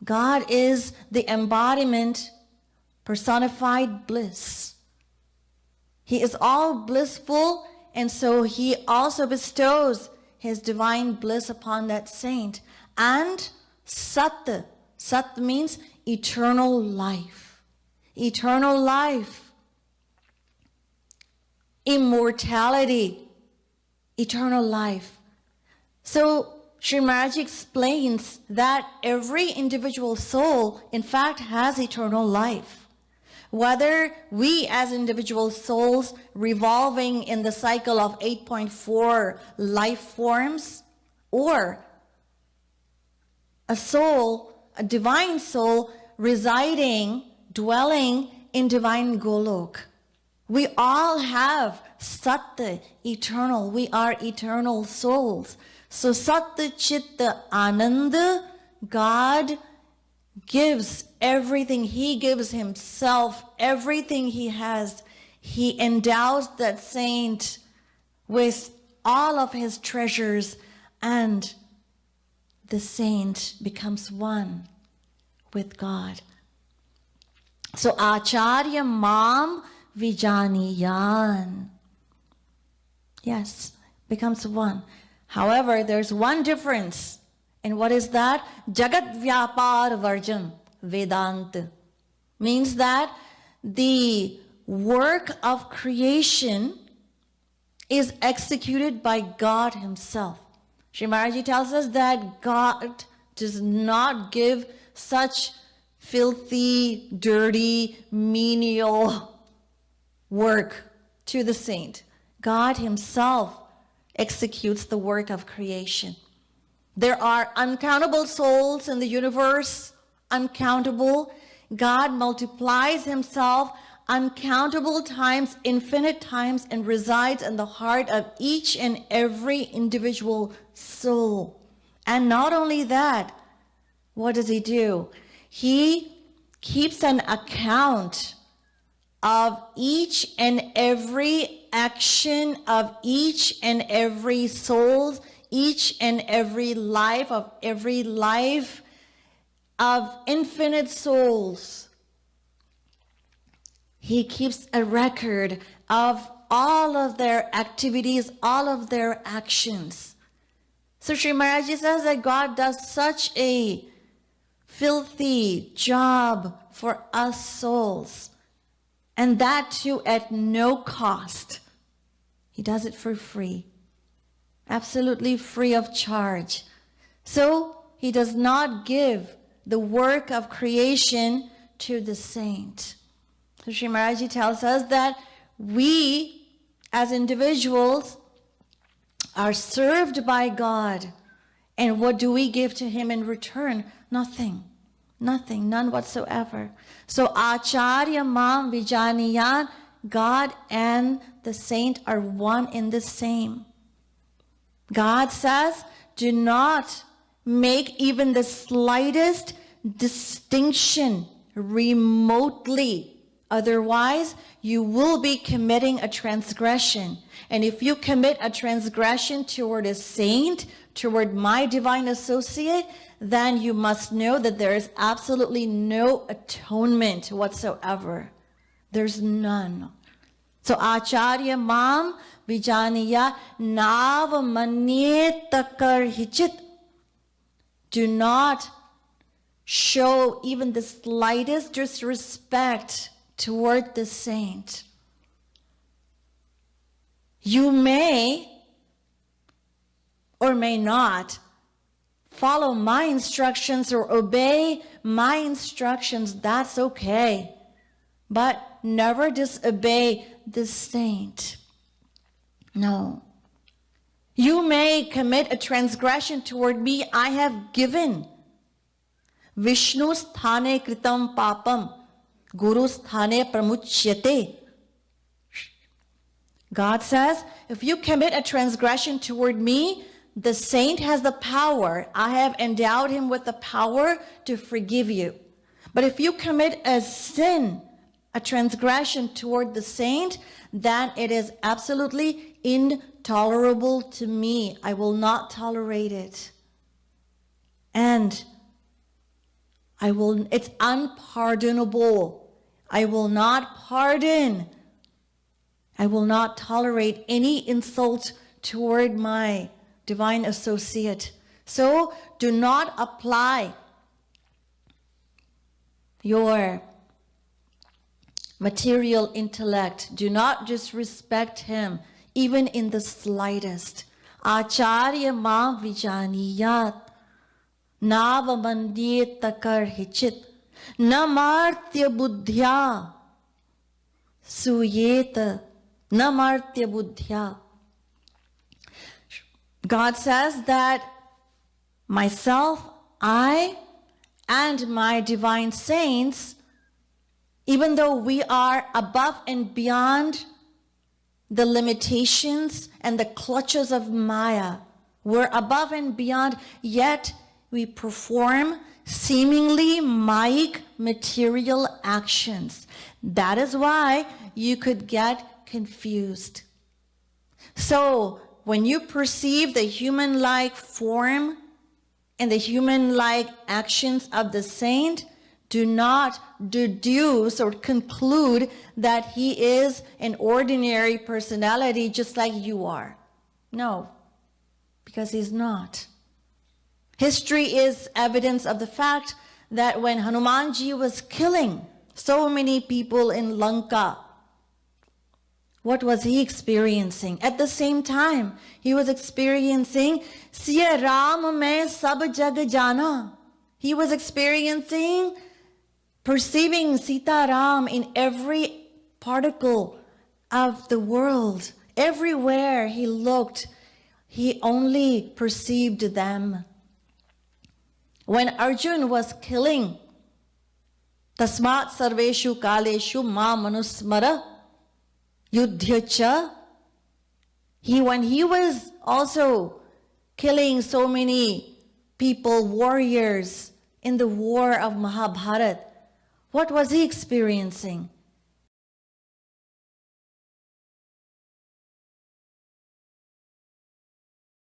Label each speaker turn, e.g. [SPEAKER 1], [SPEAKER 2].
[SPEAKER 1] God is the embodiment, personified bliss. He is all blissful, and so he also bestows his divine bliss upon that saint. And Sat. Sat means eternal life. Eternal life. Immortality. Eternal life. So Sri Maharaj explains that every individual soul, in fact, has eternal life. Whether we as individual souls revolving in the cycle of 8.4 life forms, or a soul, a divine soul residing, dwelling in divine Golok. We all have Sat, eternal. We are eternal souls. So Sat Chitta Ananda, God gives everything. He gives himself, everything he has. He endows that saint with all of his treasures, and the saint becomes one with God. So Acharya Mam Vijaniyan. Yes, becomes one. However, there's one difference. And what is that? Jagat Vyapar Varjan Vedanta. Means that the work of creation is executed by God himself. Sri Maharaj tells us that God does not give such filthy, dirty, menial work to the saint. God himself executes the work of creation. There are uncountable souls in the universe, uncountable. God multiplies himself uncountable times, infinite times, and resides in the heart of each and every individual soul. And not only that, what does he do? He keeps an account of each and every action of each and every soul, each and every life of infinite souls. He keeps a record of all of their activities, all of their actions. So Sri Maharaj says that God does such a filthy job for us souls, and that too at no cost. He does it for free, absolutely free of charge. So he does not give the work of creation to the saint. So Sri Maharaj tells us that we as individuals are served by God. And what do we give to him in return? Nothing. Nothing, none whatsoever. So Acharya Mam Vijaniyan, God and the saint are one in the same. God says, do not make even the slightest distinction remotely. Otherwise, you will be committing a transgression. And if you commit a transgression toward a saint, toward my divine associate, then you must know that there is absolutely no atonement whatsoever. There's none. So Acharya Mam Vijaniya Nav Manye Takar Hichit. Do not show even the slightest disrespect toward the saint. You may or may not follow my instructions or obey my instructions, that's okay. But never disobey the saint. No. You may commit a transgression toward me. I have given. Vishnu sthane kritam papam, Guru sthane pramuchyate. God says, if you commit a transgression toward me, the saint has the power. I have endowed him with the power to forgive you. But if you commit a sin, a transgression toward the saint, then it is absolutely intolerable to me. I will not tolerate it. And It's unpardonable. I will not pardon. I will not tolerate any insult toward my divine associate. So do not apply your material intellect. Do not disrespect him, even in the slightest. Acharya ma vijaniyat, navamandye takar hichit, namartya buddhya, suyeta, namartya buddhya. God says that myself, I, and my divine saints, even though we are above and beyond the limitations and the clutches of Maya, we're above and beyond, yet we perform seemingly Mayic material actions. That is why you could get confused. So, when you perceive the human-like form and the human-like actions of the saint, do not deduce or conclude that he is an ordinary personality just like you are. No, because he's not. History is evidence of the fact that when Hanumanji was killing so many people in Lanka, what was he experiencing? At the same time, he was experiencing Siya Ram mein sab jag jana. He was experiencing, perceiving Sita Ram in every particle of the world. Everywhere he looked, he only perceived them. When Arjun was killing, Tasmat sarveshu kaleshu ma manusmara yudhyacha, when he was also killing so many people, warriors in the war of Mahabharata, what was he experiencing?